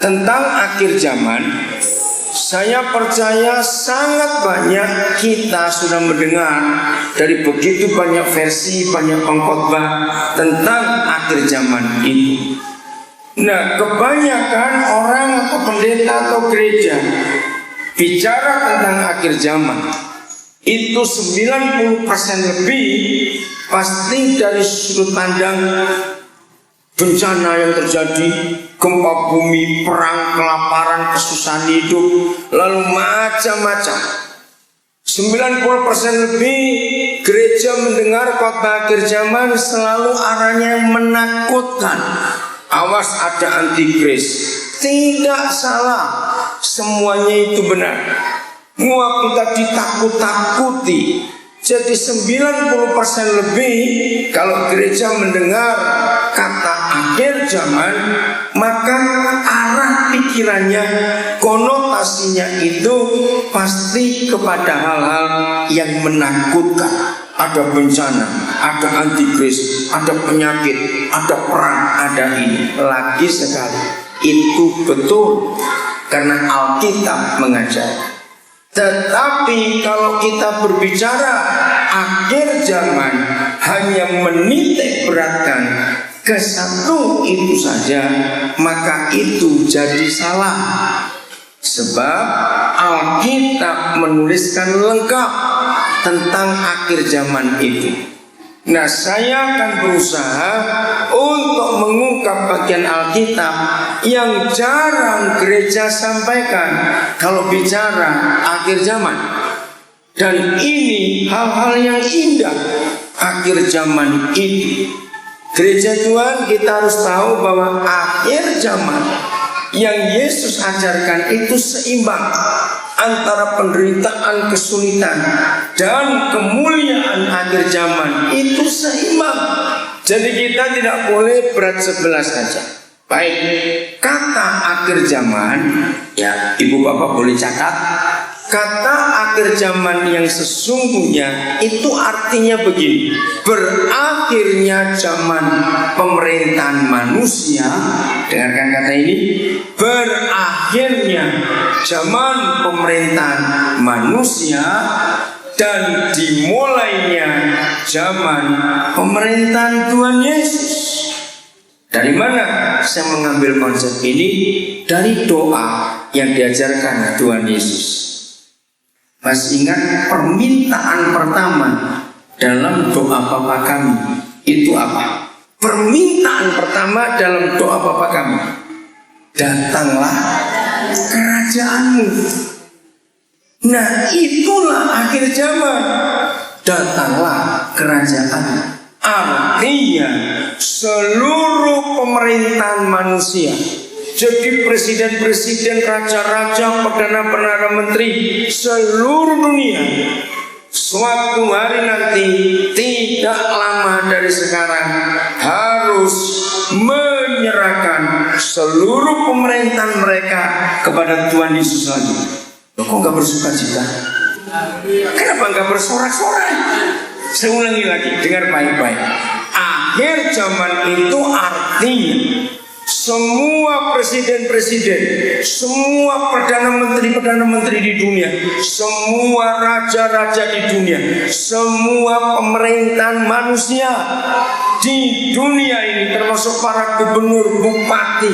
tentang akhir zaman, saya percaya sangat banyak kita sudah mendengar dari begitu banyak versi, banyak pengkhotbah tentang akhir zaman itu. Nah, kebanyakan orang atau pendeta atau gereja bicara tentang akhir zaman itu 90% lebih pasti dari sudut pandang bencana yang terjadi, gempa bumi, perang, kelaparan, kesusahan hidup, lalu macam-macam. 90% lebih gereja mendengar khotbah akhir zaman selalu arahnya menakutkan. Awas ada antikris. Tidak salah, semuanya itu benar. Semua kita ditakut-takuti. Jadi 90% lebih kalau gereja mendengar kata akhir zaman, maka arah pikirannya, konotasinya itu pasti kepada hal-hal yang menakutkan. Ada bencana, ada antikris, ada penyakit, ada perang, ada ini. Lagi sekali, itu betul karena Alkitab mengajar. Tetapi kalau kita berbicara akhir zaman hanya menitik beratkan ke satu itu saja, maka itu jadi salah. Sebab Alkitab menuliskan lengkap tentang akhir zaman itu. Nah, saya akan berusaha untuk mengungkap bagian Alkitab yang jarang gereja sampaikan kalau bicara akhir zaman. Dan ini hal-hal yang indah akhir zaman itu. Gereja Tuhan, kita harus tahu bahwa akhir zaman yang Yesus ajarkan itu seimbang antara penderitaan, kesulitan dan kemuliaan akhir zaman. Itu seimbang. Jadi kita tidak boleh berat sebelah saja. Baik, kata akhir zaman, ya ibu bapak boleh catat. Kata akhir zaman yang sesungguhnya itu artinya begini: berakhirnya zaman pemerintahan manusia. Dengarkan kata ini, berakhirnya zaman pemerintahan manusia dan dimulainya zaman pemerintahan Tuhan Yesus. Dari mana saya mengambil konsep ini? Dari doa yang diajarkan Tuhan Yesus. Masih ingat permintaan pertama dalam doa Bapa kami itu apa? Permintaan pertama dalam doa Bapa kami, datanglah kerajaanmu. Nah, itulah akhir zaman. Datanglah kerajaan. Artinya seluruh pemerintahan manusia, jadi presiden-presiden, raja-raja, perdana-perdana menteri seluruh dunia, suatu hari nanti tidak lama dari sekarang harus menyerahkan seluruh pemerintahan mereka kepada Tuhan Yesus lagi. Loh, kok gak bersuka cita? Kenapa gak bersorak-sorai? Saya ulangi lagi, dengar baik-baik. Akhir zaman itu artinya semua presiden-presiden, semua perdana menteri di dunia, semua raja-raja di dunia, semua pemerintahan manusia di dunia ini, termasuk para gubernur, bupati,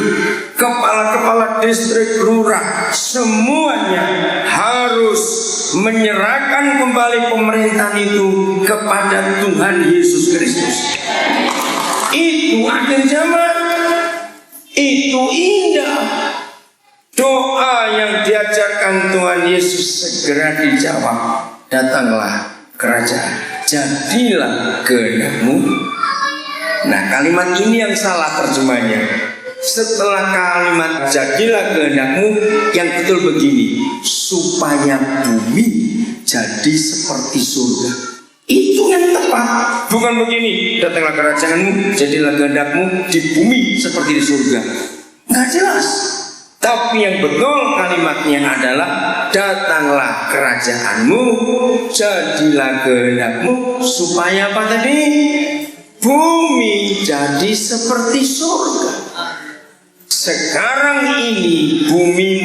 kepala-kepala distrik, lurah, semuanya harus menyerahkan kembali pemerintahan itu kepada Tuhan Yesus Kristus. Itu akhir zaman. Itu indah. Doa yang diajarkan Tuhan Yesus segera dijawab. Datanglah kerajaan, jadilah kehendak-Mu. Nah, kalimat ini yang salah terjemahnya. Setelah kalimat jadilah kehendak-Mu, yang betul begini: supaya bumi jadi seperti surga. Itu yang tepat. Bukan begini: datanglah kerajaan-Mu, jadilah kehendak-Mu di bumi seperti di surga. Nggak jelas. Tapi yang betul kalimatnya adalah datanglah kerajaan-Mu, jadilah kehendak-Mu, supaya apa tadi? Bumi jadi seperti surga. Sekarang ini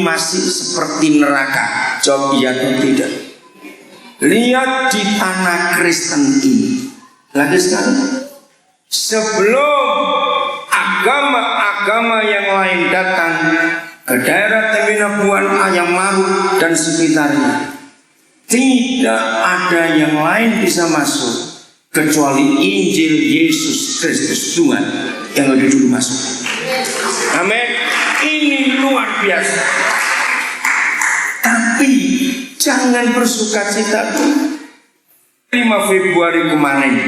masih seperti neraka? Jawab iya atau tidak. Lihat di tanah Kristen ini. Lagi sekali, sebelum agama-agama yang lain datang ke daerah Temina-Buan, Ayam-Maru dan sekitarnya, tidak ada yang lain bisa masuk kecuali Injil Yesus Kristus Tuhan yang lebih dulu masuk. Amin. Ini luar biasa. Tapi jangan bersukacita tuh. 5 Februari kemarin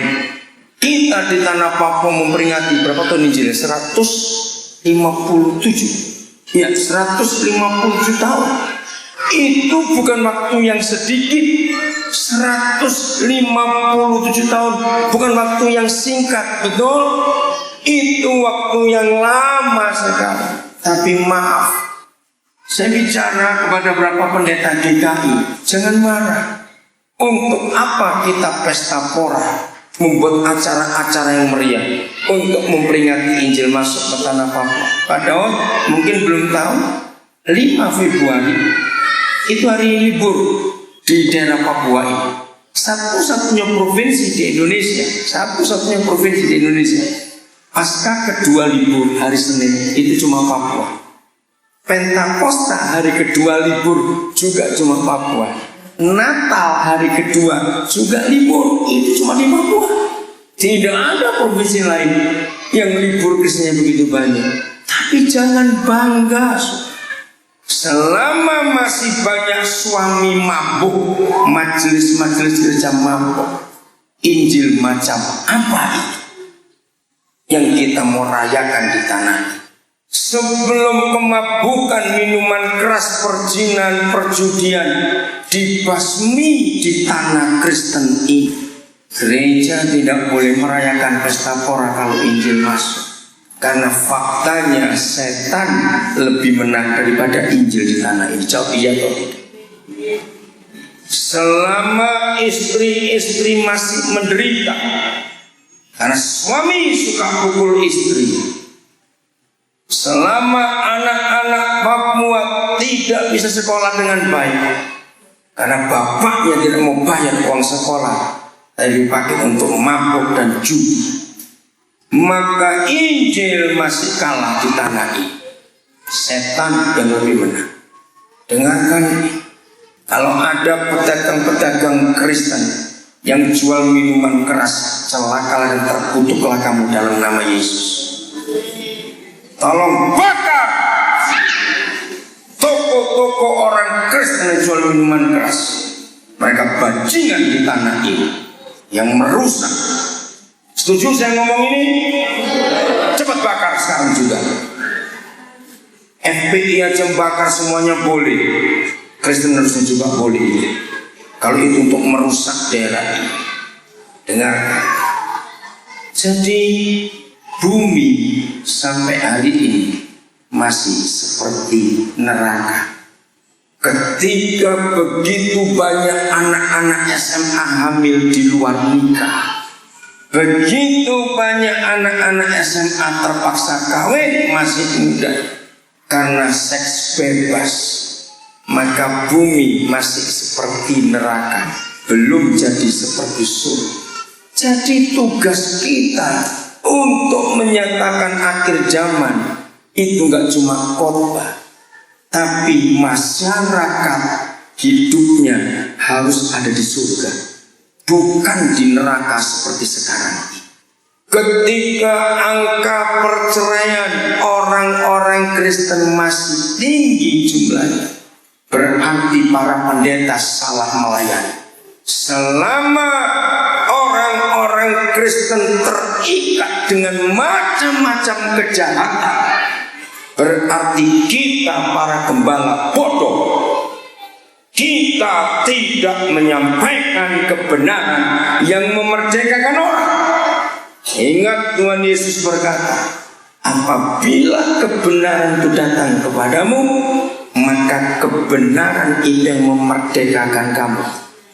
kita di tanah Papua memperingati berapa tahun Injil? 157. Ya, 157 tahun. Itu bukan waktu yang sedikit. 157 tahun bukan waktu yang singkat, betul? Itu waktu yang lama sekali. Tapi maaf, saya bicara kepada beberapa pendeta DKI, jangan marah. Untuk apa kita pesta pora, membuat acara-acara yang meriah untuk memperingati Injil masuk ke tanah Papua? Padahal mungkin belum tahu, 5 Februari itu hari libur di daerah Papua ini. Satu-satunya provinsi di Indonesia, pasca kedua libur hari Senin itu cuma Papua. Pentakosta hari kedua libur juga cuma Papua. Natal hari kedua juga libur, itu cuma di Papua. Tidak ada provinsi lain yang libur Kristennya begitu banyak. Tapi jangan bangga. Selama masih banyak suami mabuk, majelis-majelis gereja mabuk, Injil macam apa itu yang kita mau rayakan di tanah ini? Sebelum kemabukan, minuman keras, perjinan, perjudian dibasmi di tanah Kristen ini, gereja tidak boleh merayakan pesta pora kalau Injil masuk. Karena faktanya setan lebih menang daripada Injil di tanah ini. Jawab iya atau tidak. Selama istri-istri masih menderita karena suami suka pukul istri, selama anak-anak Papua tidak bisa sekolah dengan baik karena bapaknya tidak mau bayar uang sekolah, tapi dipakai untuk mabuk dan judi, maka Injil masih kalah di tanah ini. Setan yang lebih menang. Dengarkan ini. Kalau ada pedagang-pedagang Kristen yang jual minuman keras, celakalah dan terkutuklah kamu dalam nama Yesus. Tolong bakar toko-toko orang Kristen yang jual minuman keras. Mereka bajingan di tanah ini yang merusak. Setuju saya ngomong ini? Cepat bakar sekarang juga. FPI aja bakar semuanya boleh. Kristen harusnya juga boleh. Kalau itu untuk merusak daerah ini. Dengarkan. Jadi bumi sampai hari ini masih seperti neraka. Ketika begitu banyak anak-anak SMA hamil di luar nikah, begitu banyak anak-anak SMA terpaksa kawin masih muda karena seks bebas, maka bumi masih seperti neraka, belum jadi seperti surga. Jadi tugas kita untuk menyatakan akhir zaman itu gak cuma khotbah, tapi masyarakat hidupnya harus ada di surga, bukan di neraka seperti sekarang. Ketika angka perceraian orang-orang Kristen masih tinggi jumlahnya, berarti para pendeta salah melayani. Selama orang-orang Kristen terikat dengan macam-macam kejahatan, berarti kita para gembala bodoh. Kita tidak menyampaikan kebenaran yang memerdekakan orang. Ingat Tuhan Yesus berkata, apabila kebenaran itu datang kepadamu, maka kebenaran itu yang memerdekakan kamu.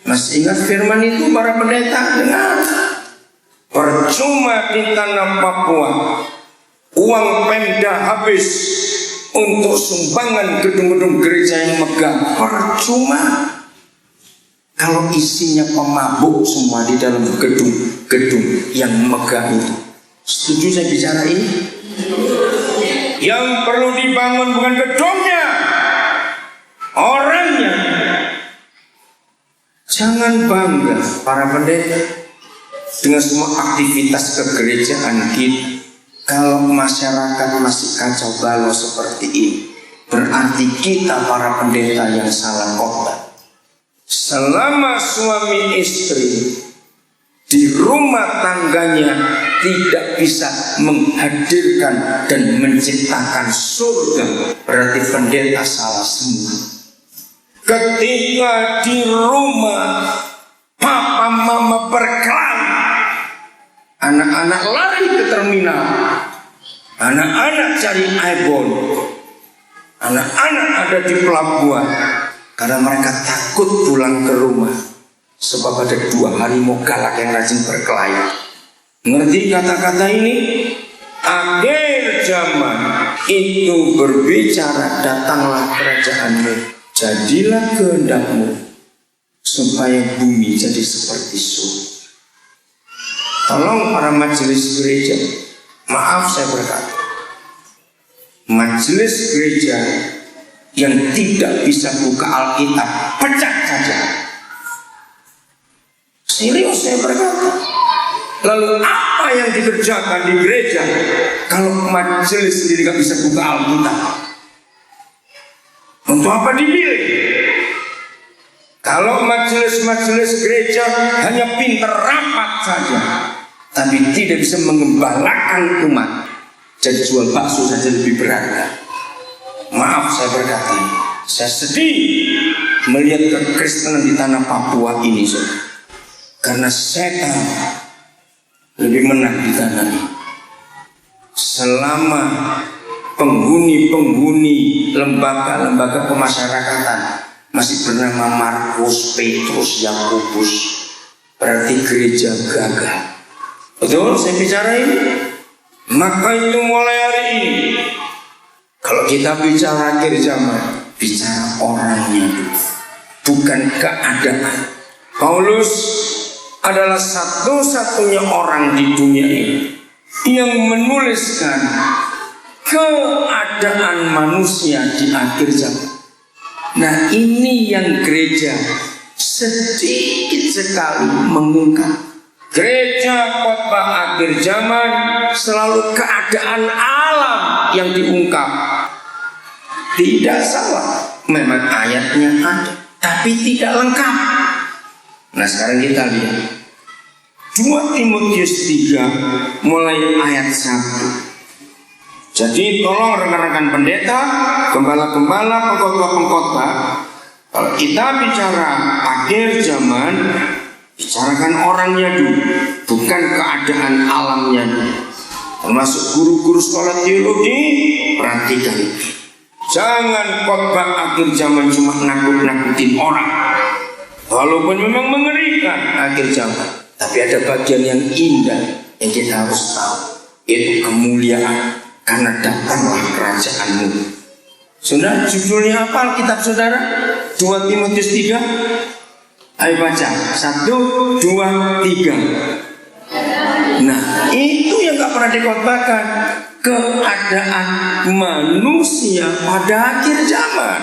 Masih ingat firman itu para pendeta? Dengar. Percuma di tanah Papua, uang Pemda habis untuk sumbangan gedung-gedung gereja yang megah, percuma kalau isinya pemabuk semua di dalam gedung-gedung yang megah itu. Setuju saya bicara ini? Yang perlu dibangun bukan gedungnya, orangnya. Jangan bangga para pendeta dengan semua aktivitas kegerejaan kita. Kalau masyarakat masih kacau balau seperti ini, berarti kita para pendeta yang salah khotbah. Selama suami istri di rumah tangganya tidak bisa menghadirkan dan menciptakan surga, berarti pendeta salah semua. Ketika di rumah papa mama berkelahi, anak-anak lari ke terminal, anak-anak cari iPhone, anak-anak ada di pelabuhan karena mereka takut pulang ke rumah. Sebab ada 2 harimau galak yang rajin berkelahi. Ngerti kata-kata ini? Akhir zaman itu berbicara, datanglah kerajaanmu, jadilah kehendakmu, supaya bumi jadi seperti surga. Tolong para majelis gereja, maaf saya berkata, majelis gereja yang tidak bisa buka Alkitab, pecat saja. Serius saya berkata. Lalu apa yang dikerjakan di gereja kalau majelis sendiri gak bisa buka Alkitab? Untuk apa dipilih? Kalau majelis-majelis gereja hanya pintar rapat saja, tapi tidak bisa mengembalakan umat, jadi jual bakso saja lebih berharga. Maaf saya berkata, saya sedih melihat kekristenan di tanah Papua ini, karena setan lebih menang di tanah ini. Selama penghuni-penghuni lembaga-lembaga pemasyarakatan masih bernama Markus, Petrus, Yakobus, berarti gereja gagal. Betul saya bicara ini? Maka itu mulai hari ini, kalau kita bicara akhir zaman, bicara orangnya dulu, bukan keadaan. Paulus adalah satu-satunya orang di dunia ini yang menuliskan keadaan manusia di akhir zaman. Nah, ini yang gereja sedikit sekali mengungkap. Gereja khotbah akhir zaman selalu keadaan alam yang diungkap. Tidak salah, memang ayatnya ada, tapi tidak lengkap. Nah, sekarang kita lihat 2 Timotius 3 mulai ayat 1. Jadi tolong rekan-rekan pendeta, gembala-gembala, pengkhotbah-pengkhotbah, kalau kita bicara akhir zaman, bicarakan orangnya dulu, bukan keadaan alamnya dulu. Termasuk guru-guru sekolah teologi, perhatikan. Jangan khotbah akhir zaman cuma nakut-nakutin orang. Walaupun memang mengerikan akhir zaman, tapi ada bagian yang indah yang kita harus tahu, yaitu kemuliaan. Karena datanglah kerajaanmu. Saudara, judulnya apa Alkitab saudara? 2 Timotius 3. Ayo baca 1, 2, 3. Nah, itu yang gak pernah dikhotbahkan, keadaan manusia pada akhir zaman.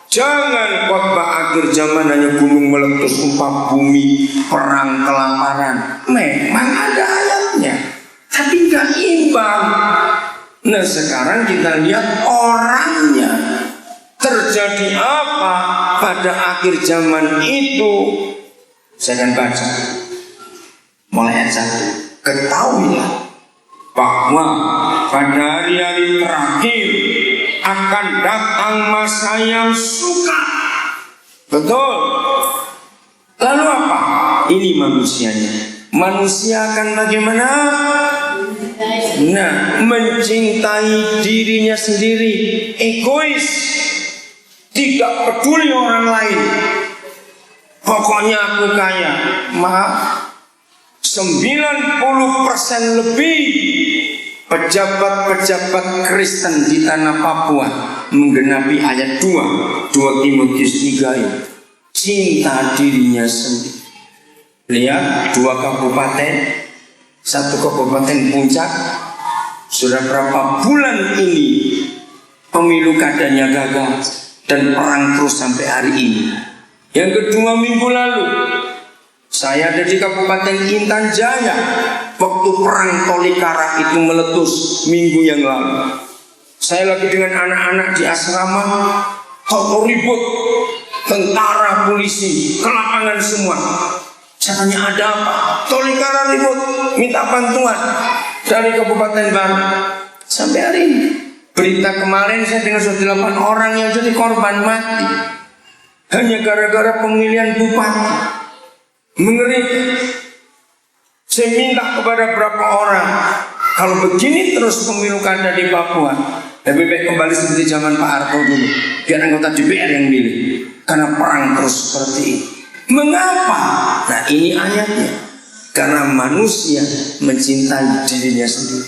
Jangan khotbah akhir zaman hanya gunung meletus, gempa bumi, perang, kelaparan. Memang ada ayatnya, tapi gak imbang. Nah, sekarang kita lihat orangnya. Terjadi apa pada akhir zaman itu? Saya akan baca mulai ayat 1. Ketahuilah bahwa pada hari-hari terakhir akan datang masa yang sukar. Betul. Lalu apa? Ini manusianya. Manusia akan bagaimana? Nah, mencintai dirinya sendiri, egois, tidak peduli orang lain. Pokoknya aku kaya. Maaf, 90% lebih pejabat-pejabat Kristen di tanah Papua menggenapi ayat 2 Timotius 3 ini. Cinta dirinya sendiri. Lihat 2 kabupaten, 1 kabupaten Puncak. Sudah berapa bulan ini pemilu kadanya gagal dan perang terus sampai hari ini. Yang kedua, minggu lalu saya ada di Kabupaten Intan Jaya waktu perang Tolikara itu meletus minggu yang lalu. Saya lagi dengan anak-anak di asrama, tahu ribut, tentara, polisi, ke lapangan semua. Saya tanya, ada apa? Tolikara ribut, minta bantuan dari Kabupaten Baru. Sampai hari ini berita kemarin saya dengar sudah 8 orang yang jadi korban mati hanya gara-gara pemilihan bupati. Mengerikan. Saya minta kepada beberapa orang, kalau begini terus pemilu kada di Papua, lebih baik kembali seperti zaman Pak Harto dulu, biar anggota DPR yang milih. Karena perang terus seperti ini. Mengapa? Nah, ini ayatnya. Karena manusia mencintai dirinya sendiri.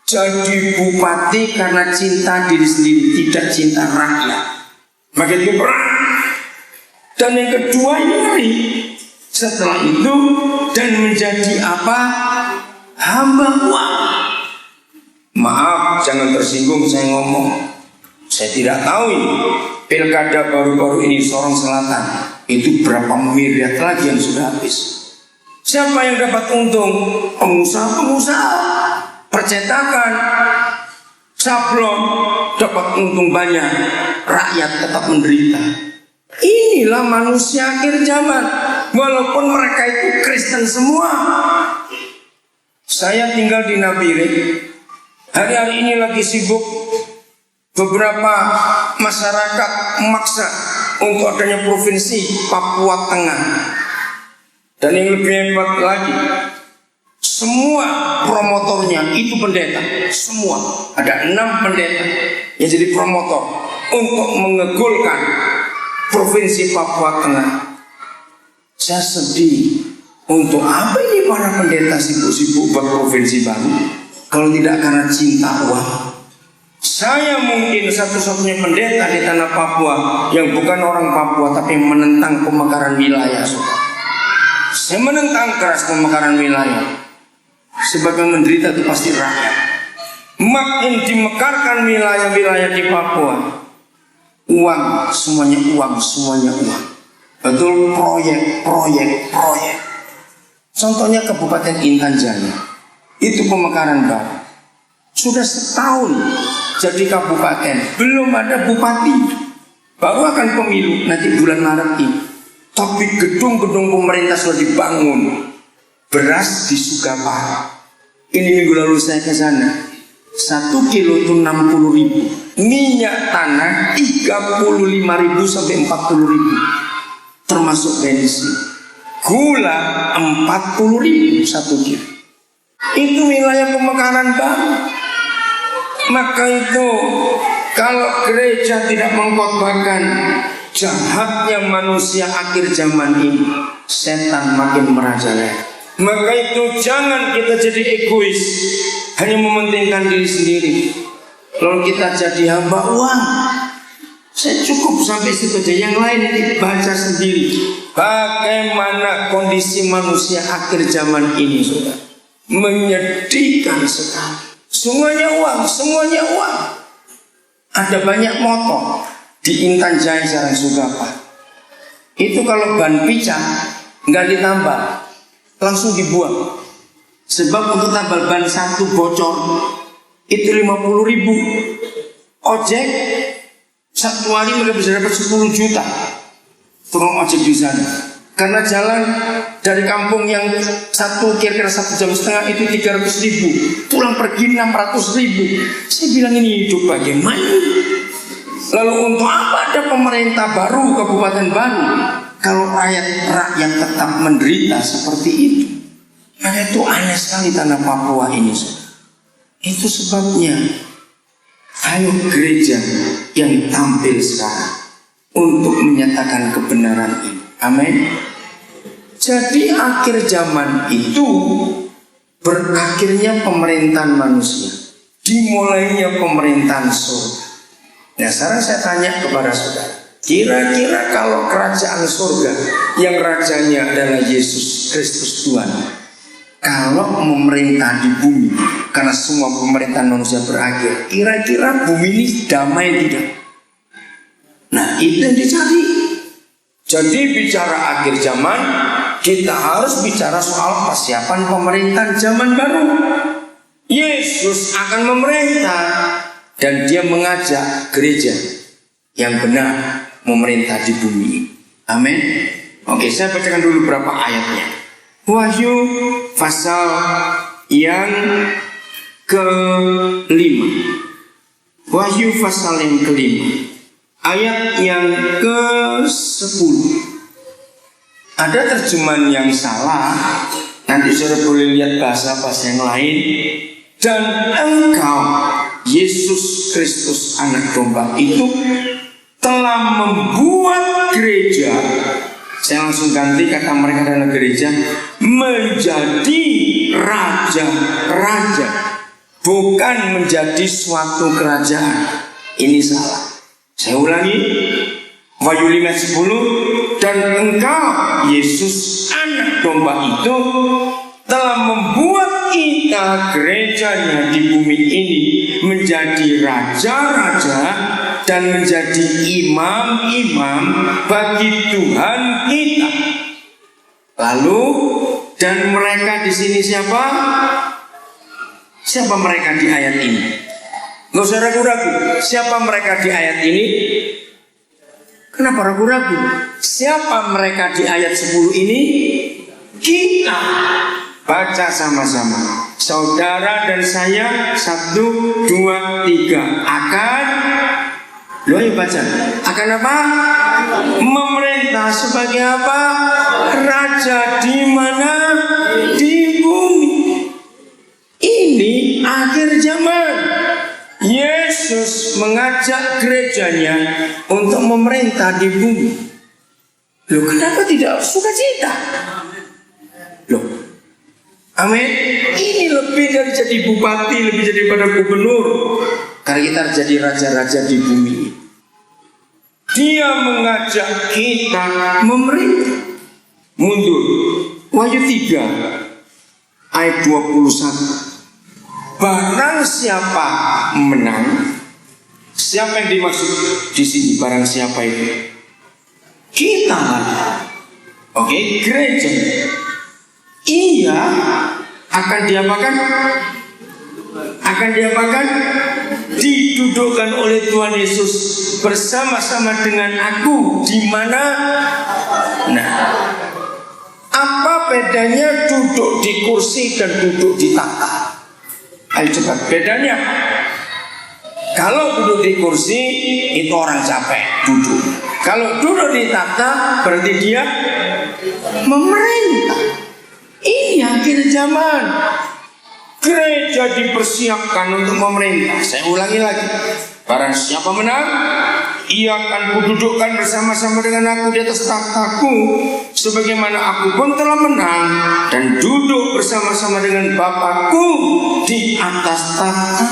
Jadi bupati karena cinta diri sendiri, tidak cinta rakyat. Maka itu perang. Dan yang kedua ini ngeri. Setelah itu dan menjadi apa? Hamba uang. Maaf, jangan tersinggung saya ngomong. Saya tidak tahu ini. Pilkada baru-baru ini Sorong Selatan itu berapa miliar lagi yang sudah habis. Siapa yang dapat untung? Pengusaha-pengusaha, percetakan, sablon dapat untung banyak, rakyat tetap menderita. Inilah manusia akhir zaman. Walaupun mereka itu Kristen semua. Saya tinggal di Nabire. Hari-hari ini lagi sibuk. Beberapa masyarakat memaksa untuk adanya provinsi Papua Tengah. Dan yang lebih hebat lagi, semua promotornya itu pendeta. Semua. Ada 6 pendeta yang jadi promotor untuk mengegulkan provinsi Papua Tengah. Saya sedih. Untuk apa ini para pendeta sibuk-sibuk buat provinsi baru kalau tidak karena cinta uang? Saya mungkin satu-satunya pendeta di tanah Papua yang bukan orang Papua tapi menentang pemekaran wilayah. Saya menentang keras pemekaran wilayah. Sebab yang menderita itu pasti rakyat. Makin dimekarkan wilayah-wilayah di Papua, uang, semuanya uang, semuanya uang. Betul, proyek. Contohnya Kabupaten Intan Jaya, itu pemekaran baru. Sudah setahun jadi kabupaten, belum ada bupati. Baru akan pemilu nanti bulan Maret ini. Tapi gedung-gedung pemerintah sudah dibangun. Beras di Sugapa. Ini minggu lalu saya ke sana. 1 kilo itu 60.000. Minyak tanah 35.000 sampai 40.000. Termasuk bensin. Gula 40.000 1 kilo. Itu wilayah pemekaran baru. Maka itu kalau gereja tidak mengkhotbahkan jahatnya manusia akhir zaman ini, setan makin merajalela. Maka itu jangan kita jadi egois, hanya mementingkan diri sendiri. Lalu kita jadi hamba uang. Saya cukup sampai situ aja, yang lain dibaca sendiri. Bagaimana kondisi manusia akhir zaman ini, saudara? Menyedihkan sekali. Semuanya uang, semuanya uang. Ada banyak motor di Intan Jaya Sarang Sugapa. Itu kalau ban picang nggak ditambal, langsung dibuang. Sebab untuk tambal ban 1 bocor itu 50.000. Ojek 1 hari mereka bisa dapat 10 juta. Tukang ojek di sana. Karena jalan dari kampung yang kira-kira 1,5 jam itu 300.000, pulang pergi 600.000. Saya bilang ini hidup bagaimana? Lalu untuk apa ada pemerintah baru, kabupaten baru, kalau rakyat tetap menderita seperti itu? Karena itu aneh sekali tanah Papua ini. Itu sebabnya ayo gereja yang tampil sekarang untuk menyatakan kebenaran ini. Amin. Jadi akhir zaman itu berakhirnya pemerintahan manusia, dimulainya pemerintahan surga. Nah sekarang saya tanya kepada saudara, kira-kira kalau kerajaan surga yang rajanya adalah Yesus Kristus Tuhan, kalau memerintah di bumi, karena semua pemerintahan manusia berakhir, kira-kira bumi ini damai tidak? Nah itu yang dicari. Jadi bicara akhir zaman, kita harus bicara soal persiapan pemerintahan zaman baru. Yesus akan memerintah dan dia mengajak gereja yang benar memerintah di bumi. Amin. Oke, saya bacakan dulu beberapa ayatnya. Wahyu pasal yang kelima. Wahyu pasal yang kelima, ayat yang ke-10. Ada terjemahan yang salah, nanti saudara boleh lihat bahasa-bahasa yang lain. Dan engkau, Yesus Kristus anak domba itu, telah membuat gereja, saya langsung ganti kata mereka adalah gereja, menjadi raja-raja, bukan menjadi suatu kerajaan. Ini salah. Saya ulangi, Wahyu 5:10, dan engkau Yesus anak domba itu telah membuat kita gerejanya di bumi ini menjadi raja-raja dan menjadi imam-imam bagi Tuhan kita. Lalu dan mereka di sini siapa? Siapa mereka di ayat ini? Nggak usah ragu-ragu. Siapa mereka di ayat ini? Kenapa ragu-ragu? Siapa mereka di ayat 10 ini? Kita. Baca sama-sama. Saudara dan saya, 1, 2, 3 akan, ayo baca. Akan apa? Memerintah sebagai apa? Raja di mana? Di bumi. Ini akhir zaman. Yesus mengajak gerejanya untuk memerintah di bumi. Loh, kenapa tidak sukacita? Loh, amin. Ini lebih dari jadi bupati, lebih daripada gubernur. Karena kita jadi raja-raja di bumi. Dia mengajak kita memerintah. Mundur. Wahyu 3 ayat 21. Barang siapa menang, siapa yang dimaksud di sini? Barang siapa itu? Kita. Oke, gereja. Ia akan diapakan? Akan diapakan? Didudukkan oleh Tuhan Yesus bersama-sama dengan aku di mana? Nah, apa bedanya duduk di kursi dan duduk di takhta? Ayo cepat, bedanya. Kalau duduk di kursi itu orang capek duduk. Kalau duduk di takhta berarti dia memerintah. Ini akhir zaman. Gereja dipersiapkan untuk memerintah. Saya ulangi lagi. Barang siapa menang, ia akan kududukkan bersama-sama dengan aku di atas takhtaku, sebagaimana aku pun telah menang dan duduk bersama-sama dengan Bapakku di atas takhta.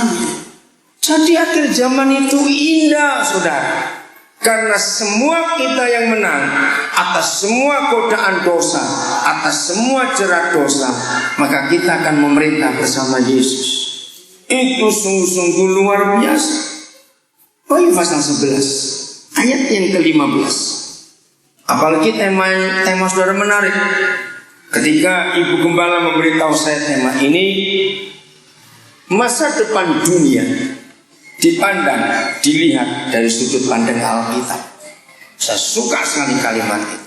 Jadi akhir zaman itu indah, saudara. Karena semua kita yang menang atas semua godaan dosa, atas semua jerat dosa, maka kita akan memerintah bersama Yesus. Itu sungguh-sungguh luar biasa. Wahyu pasal 11 ayat yang ke-15. Apalagi tema saudara menarik. Ketika Ibu Gembala memberitahu saya tema ini, masa depan dunia dipandang, dilihat dari sudut pandang Alkitab. Saya suka sekali kalimat itu.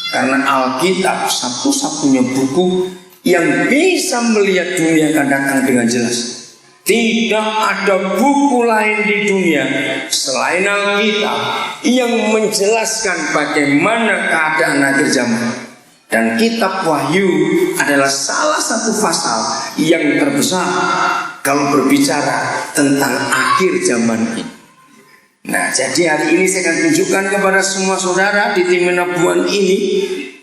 Karena Alkitab satu-satunya buku yang bisa melihat dunia akan datang dengan jelas. Tidak ada buku lain di dunia selain Alkitab yang menjelaskan bagaimana keadaan akhir zaman. Dan kitab Wahyu adalah salah satu pasal yang terbesar kalau berbicara tentang akhir zaman ini. Nah, jadi hari ini saya akan tunjukkan kepada semua saudara di tim penabuhan ini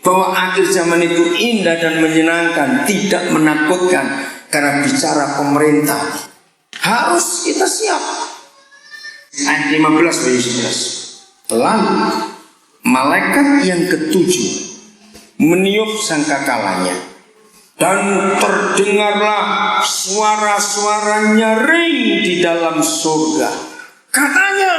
bahwa akhir zaman itu indah dan menyenangkan, tidak menakutkan. Karena bicara pemerintah harus kita siap. Ayat 15 Yesus. Lalu malaikat yang ketujuh meniup sangkakalanya, dan terdengarlah suara-suara nyaring di dalam surga. Katanya,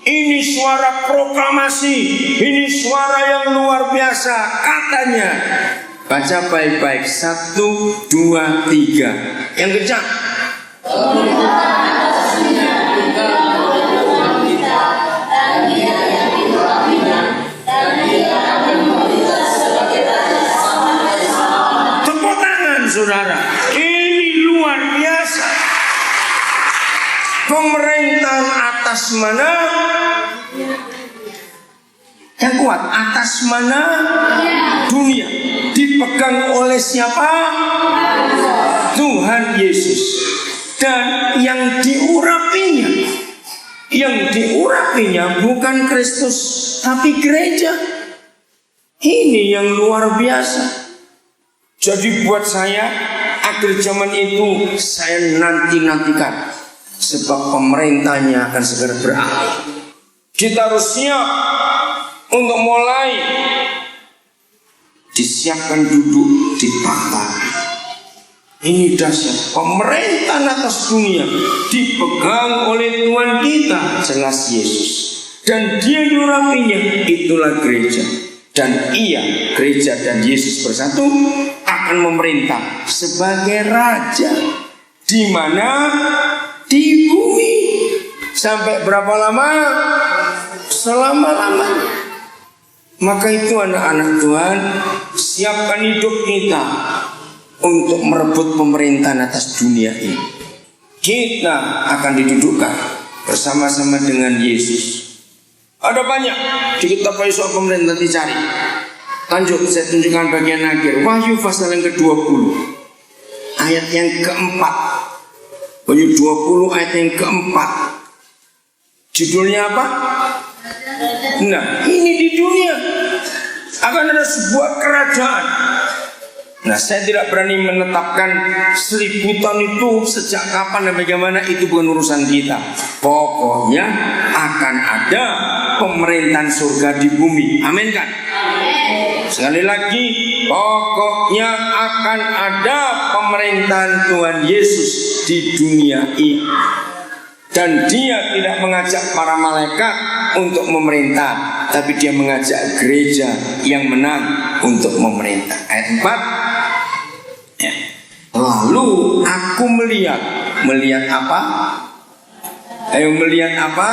ini suara proklamasi, ini suara yang luar biasa. Katanya, baca baik-baik, 1, 2, 3. Yang kencang. Tepuk tangan saudara, ini luar biasa. Pemerintahan atas mana? Yang kuat atas mana? Dunia. Dipegang oleh siapa? Tuhan Yesus. Dan yang diurapinya, bukan Kristus, tapi gereja. Ini yang luar biasa. Jadi buat saya, akhir zaman itu saya nantikan, sebab pemerintahnya akan segera berakhir. Kita harus siap untuk mulai disiapkan duduk di tahta. Ini dahsyat, pemerintah atas dunia dipegang oleh Tuhan kita, jelas Yesus. Dan dia diurapinya, itulah gereja. Dan ia, gereja dan Yesus bersatu, akan memerintah sebagai raja. Di mana? Di bumi. Sampai berapa lama? Selama-lamanya. Maka itu anak-anak Tuhan, siapkan hidup kita untuk merebut pemerintahan atas dunia ini. Kita akan didudukkan bersama-sama dengan Yesus. Ada banyak di kitab soal pemerintah, dicari. Lanjut, saya tunjukkan bagian akhir. Wahyu pasal yang ke-20, ayat yang keempat. Wahyu 20 ayat yang keempat. Judulnya apa? Nah, ini di dunia akan ada sebuah kerajaan. Nah, saya tidak berani menetapkan 1000 tahun itu sejak kapan dan bagaimana, itu bukan urusan kita. Pokoknya akan ada pemerintahan surga di bumi. Amin kan? Sekali lagi, pokoknya akan ada pemerintahan Tuhan Yesus di dunia ini. Dan dia tidak mengajak para malaikat untuk memerintah, tapi dia mengajak gereja yang menang untuk memerintah. Ayat 4 ya. Lalu aku melihat apa? Ayo, melihat apa?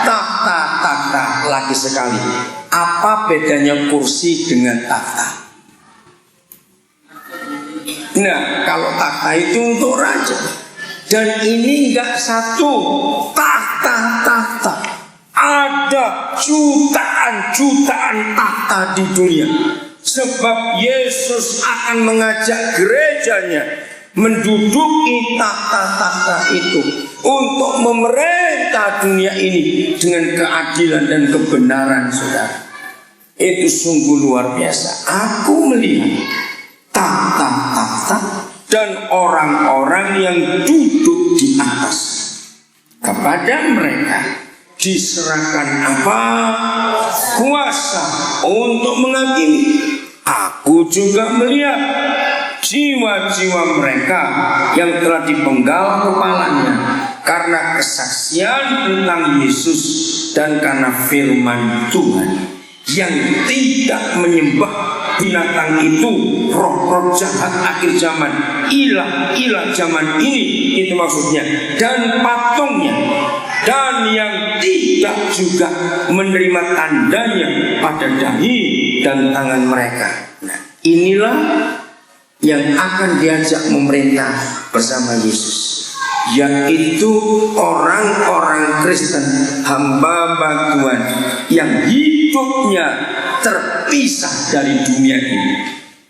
Tahta lagi sekali. Apa bedanya kursi dengan tahta? Nah, kalau tahta itu untuk raja. Dan ini enggak satu tahta. Ada jutaan tahta di dunia. Sebab Yesus akan mengajak gerejanya menduduki tahta-tahta itu untuk memerintah dunia ini dengan keadilan dan kebenaran, saudara. Itu sungguh luar biasa. Aku melihat tahta-tahta dan orang-orang yang duduk di atas. Kepada mereka diserahkan apa? Kuasa untuk menghakimi. Aku juga melihat jiwa-jiwa mereka yang telah dipenggal kepalanya karena kesaksian tentang Yesus dan karena firman Tuhan, yang tidak menyembah binatang itu, roh-roh jahat akhir zaman, ilah zaman ini, itu maksudnya, dan patungnya, dan yang tidak juga menerima tandanya pada dahi dan tangan mereka. Nah, inilah yang akan diajak memerintah bersama Yesus, yaitu orang-orang Kristen, hamba-hamba Tuhan yang hidupnya terpisah dari dunia ini,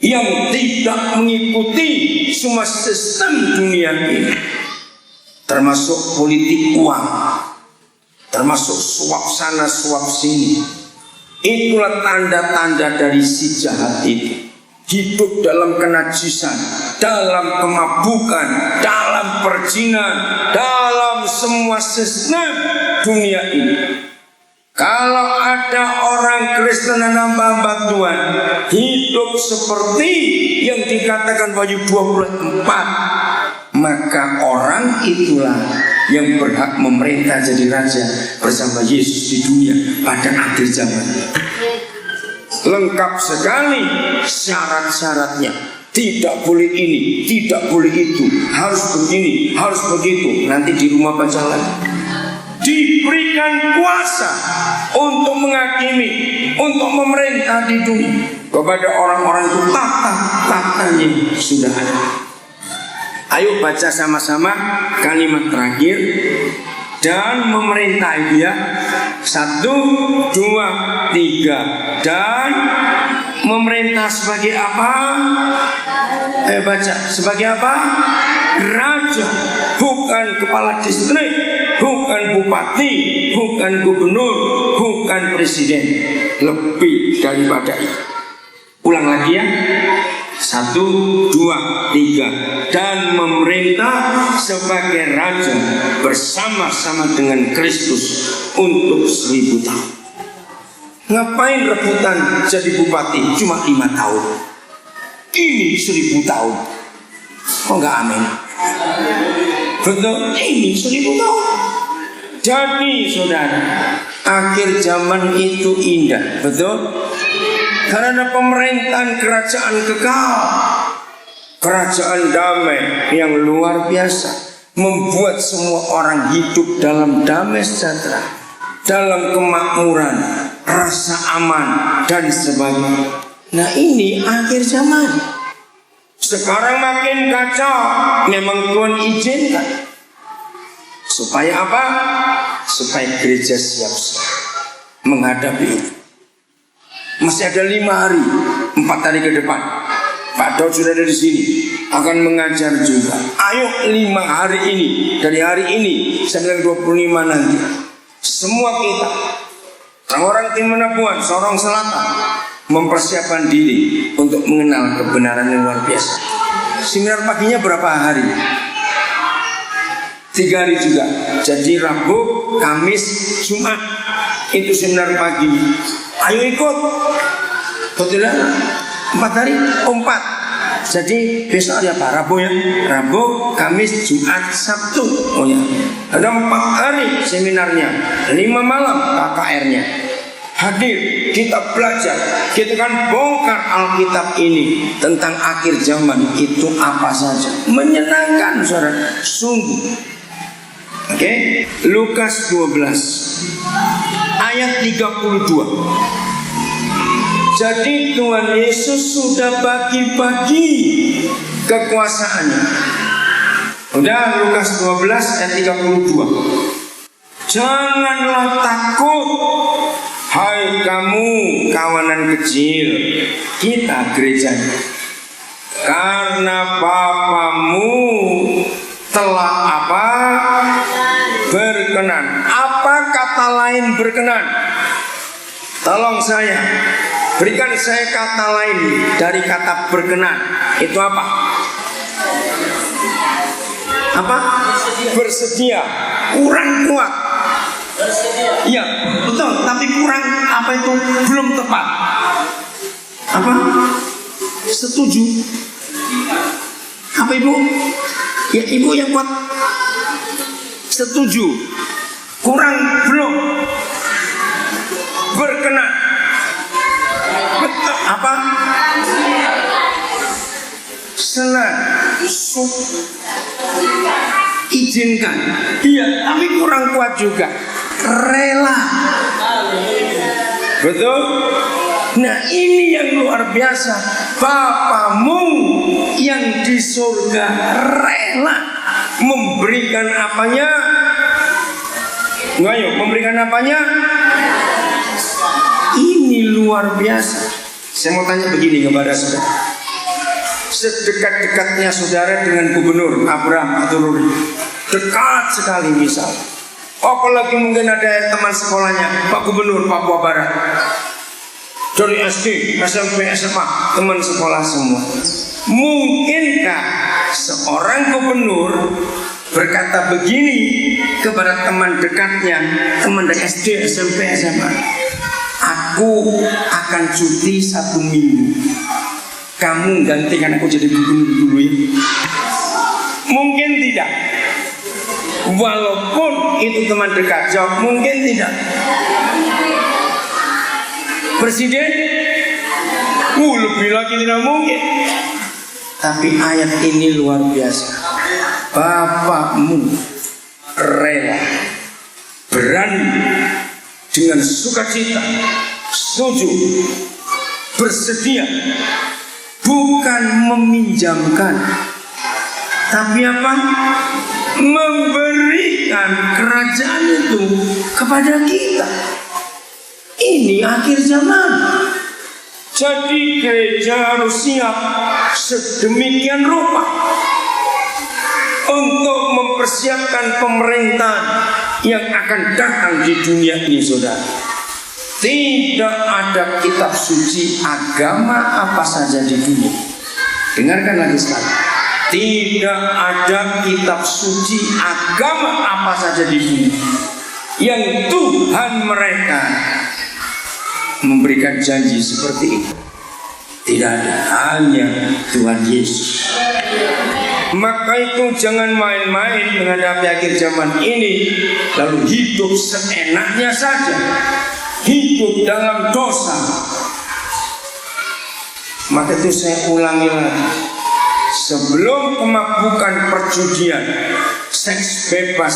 yang tidak mengikuti semua sistem dunia ini, termasuk politik uang, termasuk suap sana suap sini, Itulah tanda-tanda dari si jahat itu. Hidup dalam kenajisan, dalam kemabukan, dalam perjinan, dalam semua sistem dunia ini. Kalau ada orang Kristen dan hamba Tuhan hidup seperti yang dikatakan Wahyu 24, maka orang itulah yang berhak memerintah jadi raja bersama Yesus di dunia pada akhir zaman. Lengkap sekali syarat-syaratnya. Tidak boleh ini, tidak boleh itu, harus begini, harus begitu. Nanti di rumah baca lagi. Diberikan kuasa untuk menghakimi, untuk memerintah di dunia. Kepada orang-orang itu tata-tatanya sudah ada. Ayo baca sama-sama kalimat terakhir. Dan memerintah itu ya. 1, 2, 3. Dan memerintah sebagai apa? Baca. Sebagai apa? Raja. Bukan kepala distrik, bukan bupati, bukan gubernur, bukan presiden. Lebih daripada itu. Ulang lagi ya. 1, 2, 3. Dan memerintah sebagai raja bersama-sama dengan Kristus untuk 1000 tahun. Ngapain rebutan jadi bupati cuma 5 tahun? Ini 1000 tahun. Kok enggak amin? Betul, ini 1000 tahun. Jadi saudara, akhir zaman itu indah. Betul? Karena pemerintahan kerajaan kekal, kerajaan damai yang luar biasa, membuat semua orang hidup dalam damai sejahtera, dalam kemakmuran, rasa aman dan sebagainya. Nah ini akhir zaman. Sekarang makin kacau. Memang Tuhan izinkan. Supaya apa? Supaya gereja siap-siap menghadapi itu. Masih ada 5 hari, 4 hari ke depan. Pak Daud sudah ada di sini, akan mengajar juga. Ayo 5 hari ini, dari hari ini sampai 25 nanti, semua kita, orang-orang tim Menabuhan, Sorong Selatan, mempersiapkan diri untuk mengenal kebenaran yang luar biasa. Seminar paginya berapa hari? 3 hari juga. Jadi Rabu, Kamis, Jumat itu seminar pagi. Ayo ikut. Betul lah. 4 hari? 4. Jadi besok ada apa? Rabu ya. Rabu, Kamis, Jumat, Sabtu. Oh ya. Ada 4 hari seminarnya. 5 malam KKR-nya. Hadir, kita belajar. Kita kan bongkar Alkitab ini tentang akhir zaman itu apa saja. Menyenangkan saudara. Sungguh. Oke, Lukas 12 ayat 32. Jadi Tuhan Yesus sudah bagi-bagi kekuasaannya. Udah, Lukas 12 ayat 32. Janganlah takut, hai kamu kawanan kecil, kita gerejanya, karena Bapamu telah apa? Berkenan. Apa kata lain berkenan? Tolong saya, berikan saya kata lain dari kata berkenan. Itu apa? Apa? Bersedia. Kurang kuat. Iya, betul. Tapi kurang apa itu? Belum tepat. Apa? Setuju. Apa ibu? Ya ibu yang kuat. Setuju. Kurang belum. Berkenan. Apa? Senang. Izinkan. Iya, tapi kurang kuat juga. Rela. Betul? Nah ini yang luar biasa. Bapamu yang di surga rela memberikan apanya? Ayo, memberikan apanya? Ini luar biasa. Saya mau tanya begini kepada saudara. Sedekat-dekatnya saudara dengan gubernur Abraham atau Ruri, dekat sekali misal. Apalagi mungkin ada teman sekolahnya Pak Gubernur Papua Barat. Dari SD, SMP, SMA, teman sekolah semua. Mungkinkah seorang gubernur berkata begini kepada teman dekatnya, teman dari SD, SMP, SMA, aku akan cuti 1 minggu, kamu gantikan aku jadi gubernur dulu ya? Mungkin tidak. Walaupun itu teman dekat, jawab mungkin tidak. Presiden, lebih lagi tidak mungkin. Tapi ayat ini luar biasa. Bapakmu rela, berani, dengan sukacita, setuju, bersedia, bukan meminjamkan, tapi apa? Memberikan kerajaan itu kepada kita. Ini akhir zaman. Jadi gereja harus siap sedemikian rupa untuk mempersiapkan pemerintahan yang akan datang di dunia ini, saudara. Tidak ada kitab suci agama apa saja di dunia. Dengarkan lagi sekali. Tidak ada kitab suci agama apa saja di dunia yang Tuhan mereka memberikan janji seperti itu. Tidak ada, hanya Tuhan Yesus. Maka itu jangan main-main menghadapi akhir zaman ini lalu hidup seenaknya saja, hidup dalam dosa. Maka itu saya ulangi lagi, sebelum kemabukan perjudian, seks bebas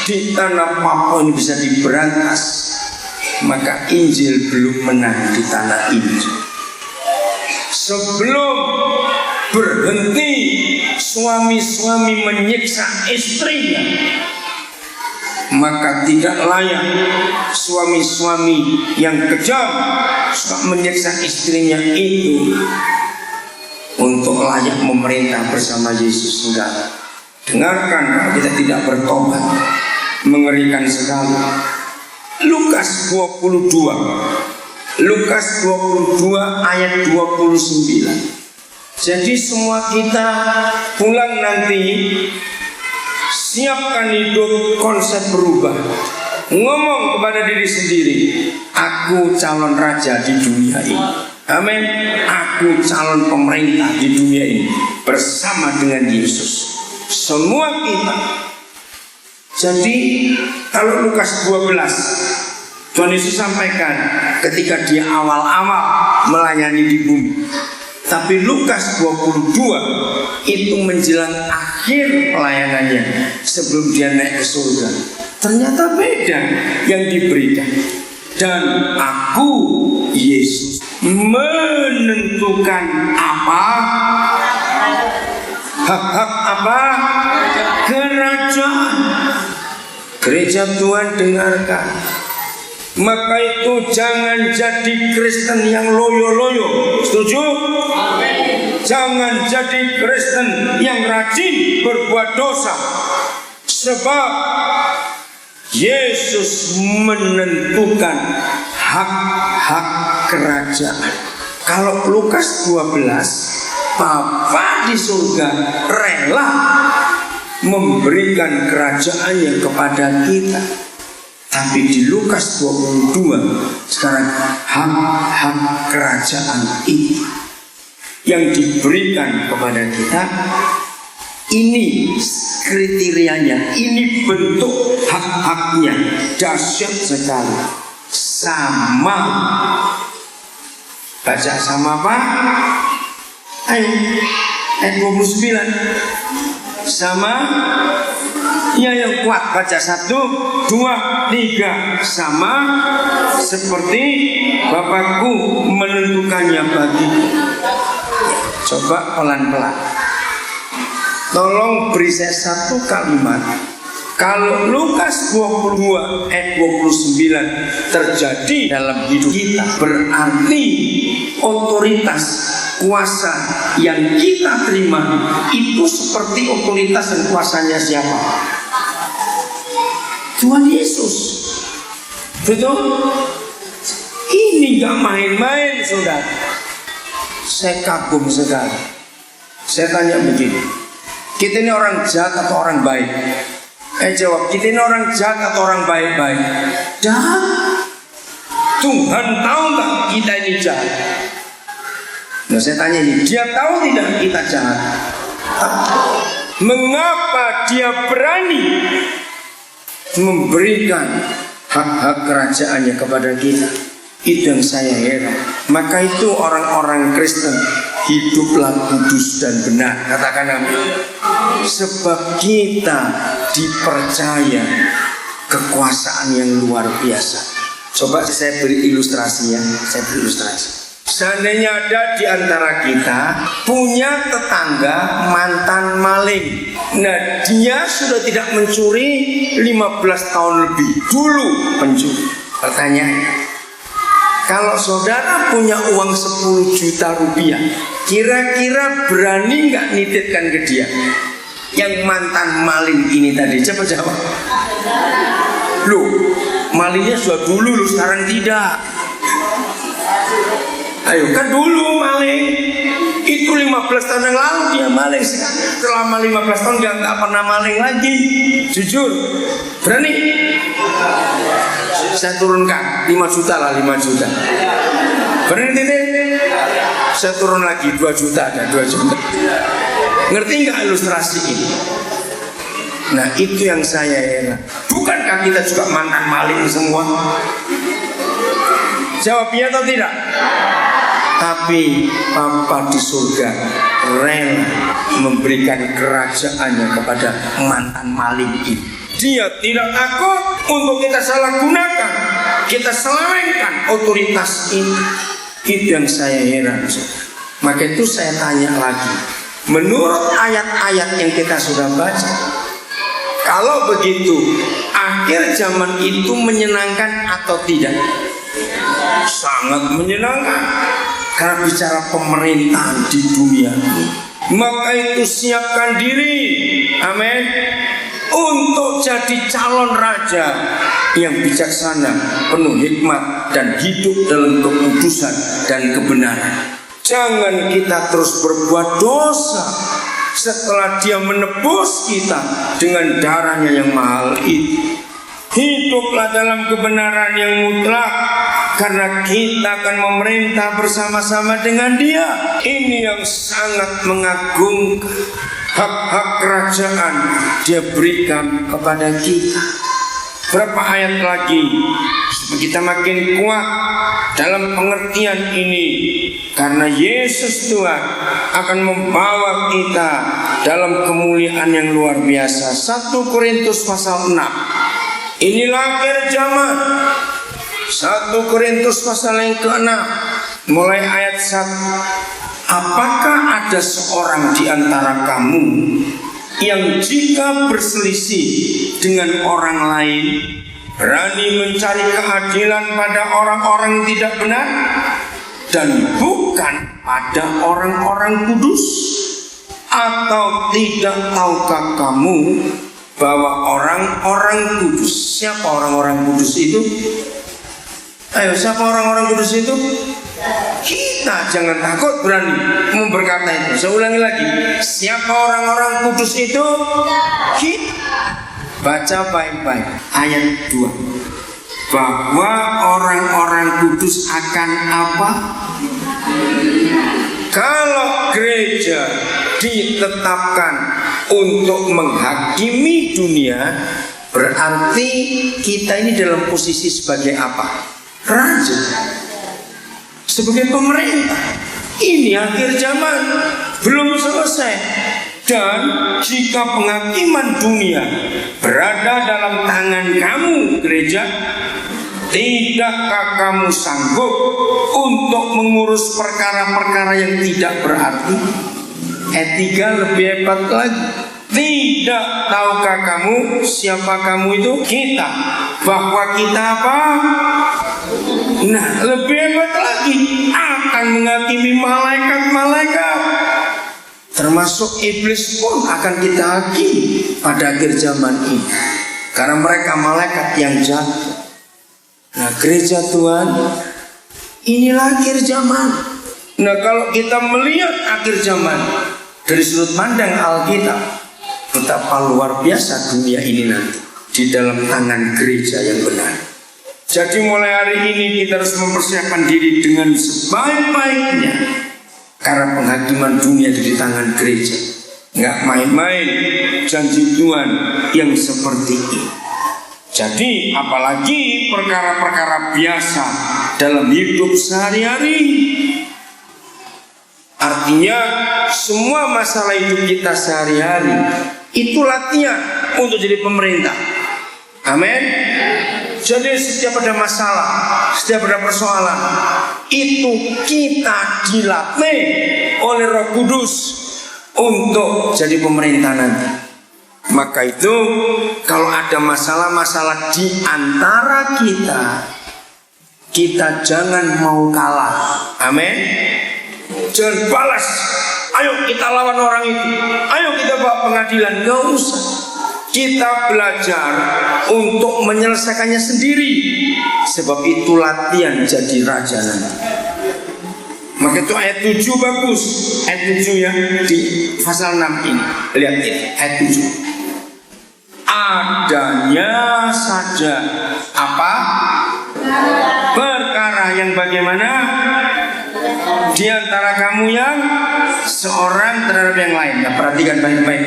di tanah Papua ini bisa diberantas, maka Injil belum menang di tanah ini. Sebelum berhenti suami-suami menyiksa istrinya, maka tidak layak suami-suami yang kejam suka menyiksa istrinya itu untuk layak memerintah bersama Yesus. Enggak. Dengarkan, kita tidak bertobat, mengerikan sekali. Lukas 22 ayat 29. Jadi semua kita pulang nanti siapkan hidup konsep berubah. Ngomong kepada diri sendiri, aku calon raja di dunia ini. Amin. Aku calon pemerintah di dunia ini bersama dengan Yesus. Semua kita. Jadi kalau Lukas 12, Tuhan Yesus sampaikan ketika dia awal-awal melayani di bumi. Tapi Lukas 22 itu menjelang akhir pelayanannya sebelum dia naik ke surga. Ternyata beda yang diberikan. Dan aku, Yesus, menentukan apa? Hak-hak apa? Kerajaan. Gereja Tuhan, dengarkan. Maka itu jangan jadi Kristen yang loyo-loyo. Setuju? Amin. Jangan jadi Kristen yang rajin berbuat dosa. Sebab Yesus menentukan hak-hak kerajaan. Kalau Lukas 12, Bapa di surga rela memberikan kerajaannya kepada kita. Tapi di Lukas 22 sekarang hak-hak kerajaan itu yang diberikan kepada kita. Ini kriterianya, ini bentuk hak-haknya, dahsyat sekali. Sama, baca sama apa? Ayo, ayat 29. Sama, ya yang kuat, baca 1, 2, 3. Sama seperti Bapakku menentukannya bagiku. Coba pelan-pelan. Tolong beri saya satu kalimat. Kalau Lukas 22 ayat 29 terjadi dalam hidup kita, berarti otoritas kuasa yang kita terima itu seperti otoritas dan kuasanya siapa? Tuhan Yesus. Betul? Ini gak main-main, saudara. Saya kagum sekali. Saya tanya begini, kita ini orang jahat atau orang baik? Jawab, kita ini orang jahat atau orang baik-baik? Jahat. Tuhan tahu gak kita ini jahat? Nah saya tanya ini, dia tahu tidak kita jahat? Mengapa dia berani memberikan hak-hak kerajaannya kepada kita? Itu yang saya heran. Maka itu orang-orang Kristen hiduplah kudus dan benar. Katakan amin. Sebab kita dipercaya kekuasaan yang luar biasa. Coba saya beri ilustrasi ya. Saya beri ilustrasi. Seandainya ada di antara kita punya tetangga mantan maling. Nah dia sudah tidak mencuri 15 tahun lebih. Dulu pencuri. Pertanyaannya, kalau saudara punya uang 10 juta rupiah, kira-kira berani nggak nitipkan ke dia? Yang mantan maling ini tadi, coba jawab. Loh, malingnya sudah dulu loh, sekarang tidak. Ayo, kan dulu maling. Itu 15 tahun yang lalu dia maling. Selama 15 tahun dia nggak pernah maling lagi. Jujur, berani? Saya turunkan 5 juta lah, 5 juta. Berani tidak? Saya turun lagi 2 juta, ada 2 juta. Ngerti nggak ilustrasi ini? Nah itu yang saya heran. Bukankah kita juga mantan maling semua? Jawabnya atau tidak? Tapi Bapa di surga rela memberikan kerajaannya kepada mantan maling ini. Dia tidak takut untuk kita salah gunakan, kita selewengkan otoritas ini. Itu yang saya heran. Maka itu saya tanya lagi, menurut ayat-ayat yang kita sudah baca, kalau begitu akhir zaman itu menyenangkan atau tidak? Sangat menyenangkan. Karena bicara pemerintahan di dunia ini, maka itu siapkan diri, amin, untuk jadi calon raja yang bijaksana, penuh hikmat dan hidup dalam kekudusan dan kebenaran. Jangan kita terus berbuat dosa setelah dia menebus kita dengan darahnya yang mahal itu. Hiduplah dalam kebenaran yang mutlak, karena kita akan memerintah bersama-sama dengan dia. Ini yang sangat mengagumkan. Hak-hak kerajaan dia berikan kepada kita. Berapa ayat lagi kita makin kuat dalam pengertian ini, karena Yesus Tuhan akan membawa kita dalam kemuliaan yang luar biasa. 1 Korintus pasal 6. Inilah akhir zaman. 1 Korintus pasal yang ke-6 mulai ayat 1. Apakah ada seorang di antara kamu yang jika berselisih dengan orang lain berani mencari keadilan pada orang-orang yang tidak benar dan bukan pada orang-orang kudus? Atau tidak tahukah kamu bahwa orang-orang kudus? Siapa orang-orang kudus itu? Ayo, siapa orang-orang kudus itu? Kita. Jangan takut, berani berkata itu. Saya ulangi lagi, siapa orang-orang kudus itu? Kita. Baca baik-baik ayat 2. Bahwa orang-orang kudus akan apa? Kalau gereja ditetapkan untuk menghakimi dunia, berarti kita ini dalam posisi sebagai apa? Raja, sebagai pemerintah. Ini akhir zaman, belum selesai. Dan jika penghakiman dunia berada dalam tangan kamu, gereja, tidakkah kamu sanggup untuk mengurus perkara-perkara yang tidak berarti? Ayat 3 lebih hebat lagi. Tidak tahukah kamu siapa kamu itu? Kita. Bahwa kita apa? Nah, lebih hebat lagi, akan menghakimi malaikat-malaikat. Termasuk iblis pun akan kita hakimi pada akhir zaman ini, karena mereka malaikat yang jahat. Nah, gereja Tuhan Inilah akhir zaman. Nah, kalau kita melihat akhir zaman dari sudut pandang Alkitab, betapa luar biasa dunia ini nanti di dalam tangan gereja yang benar. Jadi mulai hari ini kita harus mempersiapkan diri dengan sebaik-baiknya, karena penghakiman dunia di tangan gereja. Nggak main-main janji Tuhan yang seperti ini. Jadi apalagi perkara-perkara biasa dalam hidup sehari-hari. Artinya semua masalah hidup kita sehari-hari itu latihan untuk jadi pemerintah. Amin. Jadi setiap ada masalah, setiap ada persoalan, itu kita dilatih oleh Roh Kudus untuk jadi pemerintah nanti. Maka itu kalau ada masalah-masalah di antara kita jangan mau kalah. Amin. Jangan balas. Ayo kita lawan orang itu. Ayo kita bawa pengadilan. Gak usah. Kita belajar untuk menyelesaikannya sendiri. Sebab itu latihan jadi raja nanti. Maka itu ayat 7 bagus. Ayat 7 ya di pasal 6 ini. Lihat ini ayat 7. Adanya saja apa? Perkara yang bagaimana? Di antara kamu yang seorang terhadap yang lain. Nah, perhatikan baik-baik.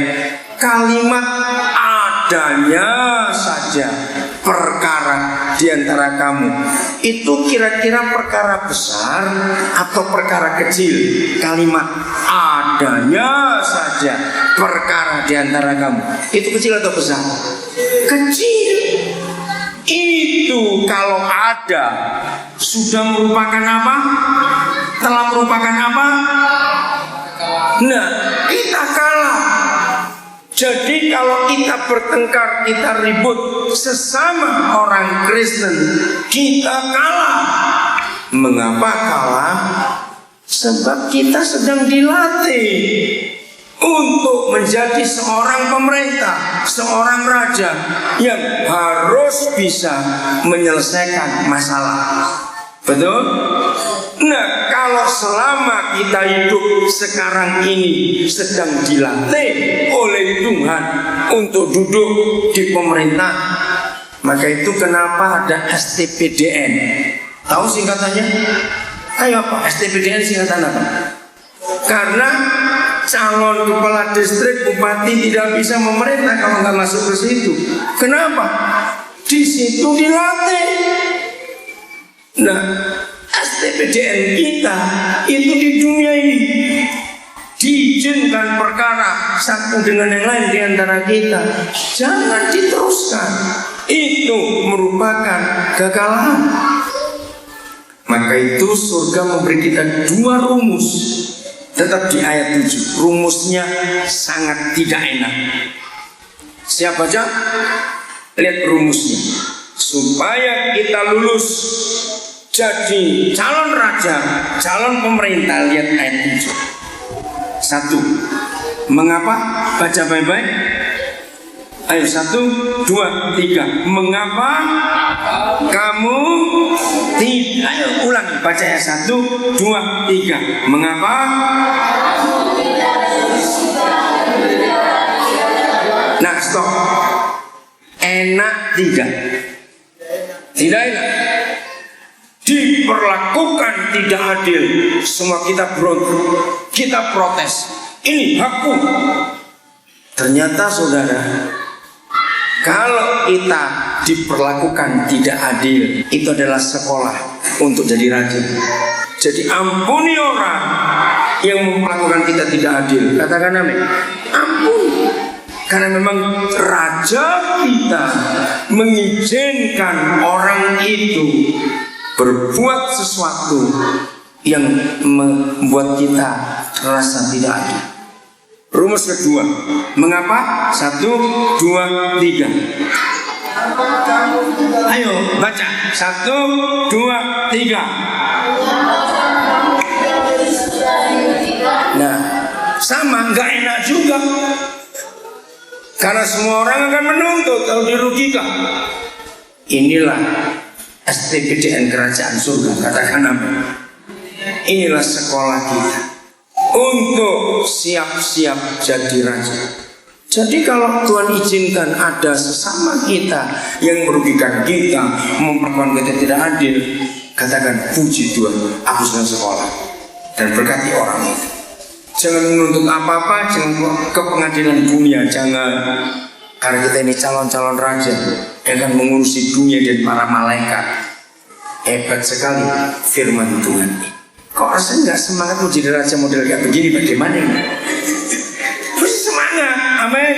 Kalimat adanya saja perkara di antara kamu itu kira-kira perkara besar atau perkara kecil? Kalimat adanya saja perkara di antara kamu itu kecil atau besar? Kecil. Itu kalau ada sudah merupakan apa? Telah merupakan apa? Nah, kita kalah. Jadi kalau kita bertengkar, kita ribut sesama orang Kristen, kita kalah. Mengapa kalah? Sebab kita sedang dilatih untuk menjadi seorang pemerintah, seorang raja yang harus bisa menyelesaikan masalah. Betul? Nah, kalau selama kita hidup sekarang ini sedang dilatih oleh Tuhan untuk duduk di pemerintah, maka itu kenapa ada STPDN? Tahu singkatannya? Ayo apa? STPDN singkatan apa? Karena calon kepala distrik, bupati tidak bisa memerintah kalau nggak masuk ke situ. Kenapa? Di situ dilatih. Nah, STPDN kita itu di dunia ini diizinkan perkara satu dengan yang lain di antara kita. Jangan diteruskan. Itu merupakan kegagalan. Maka itu surga memberi kita dua rumus. Tetap di ayat 7. Rumusnya sangat tidak enak. Siapa aja? Lihat rumusnya. Supaya kita lulus jadi calon raja, calon pemerintah. Lihat ayat 7. 1. Mengapa? Baca baik-baik. Ayo 1, 2, 3. Mengapa kamu tidak? Ayo ulang, baca ya 1, 2, 3. Mengapa? Nah, stop. Enak tidak? Tidak enak. Diperlakukan tidak adil. Semua kita berontak, kita protes. Ini hakku. Ternyata saudara, kalau kita diperlakukan tidak adil, itu adalah sekolah untuk jadi raja. Jadi ampuni orang yang memperlakukan kita tidak adil. Katakan amin. Ampuni. Karena memang raja kita mengizinkan orang itu berbuat sesuatu yang membuat kita merasa tidak adil. Rumus kedua. Mengapa? 1, 2, 3. Ayo baca. 1, 2, 3. Nah, sama, nggak enak juga. Karena semua orang akan menuntut kalau dirugikan. Inilah STPDN Kerajaan Surga. Katakan amin. Inilah sekolah kita untuk siap-siap jadi raja. Jadi kalau Tuhan izinkan ada sesama kita yang merugikan kita, memperlakukan kita tidak adil, katakan puji Tuhan, aku sedang sekolah, dan berkati orang itu. Jangan menuntut apa-apa, jangan ke pengadilan dunia, jangan. Karena kita ini calon-calon raja yang akan mengurusi dunia dan para malaikat. Hebat sekali firman Tuhan. Kok rasanya nggak semangat mau jadi raja model kayak begini? Bagaimana ini? Terus semangat, amin.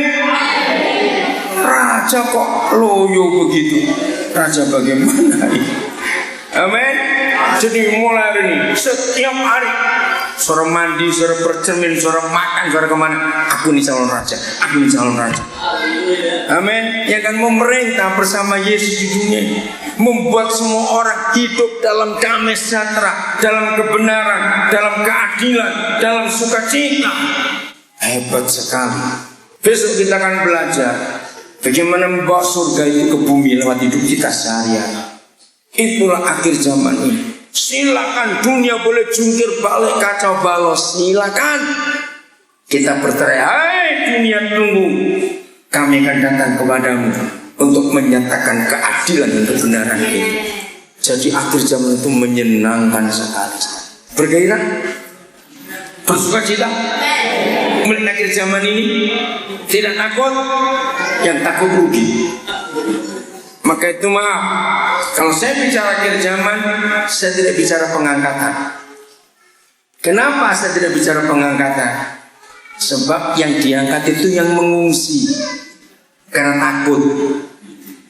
Raja kok loyo begitu? Raja bagaimana ini? Amin. Jadi mulai hari ini, setiap hari, suara mandi, suara bercermin, suara makan, suara kemana, aku ini calon raja, aku ini calon raja. Amin. Yang akan memerintah bersama Yesus di dunia ini, membuat semua orang hidup dalam damai sejahtera, dalam kebenaran, dalam keadilan, dalam sukacita. Hebat sekali. Besok kita akan belajar bagaimana membawa surga itu ke bumi lewat hidup kita sehari-hari. Itulah akhir zaman ini. Silakan dunia boleh jungkir balik, kacau balau, silakan. Kita berteriak, hai dunia tunggu, kami akan datang kepadamu untuk menyatakan keadilan dan kebenaran itu. Jadi akhir zaman itu menyenangkan sekali. Bergairah, bersukacita melihat akhir zaman ini. Tidak takut, yang takut rugi. Maka itu maaf, kalau saya bicara akhir zaman, saya tidak bicara pengangkatan. Kenapa saya tidak bicara pengangkatan? Sebab yang diangkat itu yang mengungsi karena takut.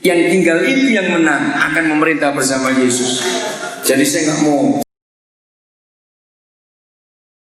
Yang tinggal itu yang menang akan memerintah bersama Yesus. Jadi saya nggak mau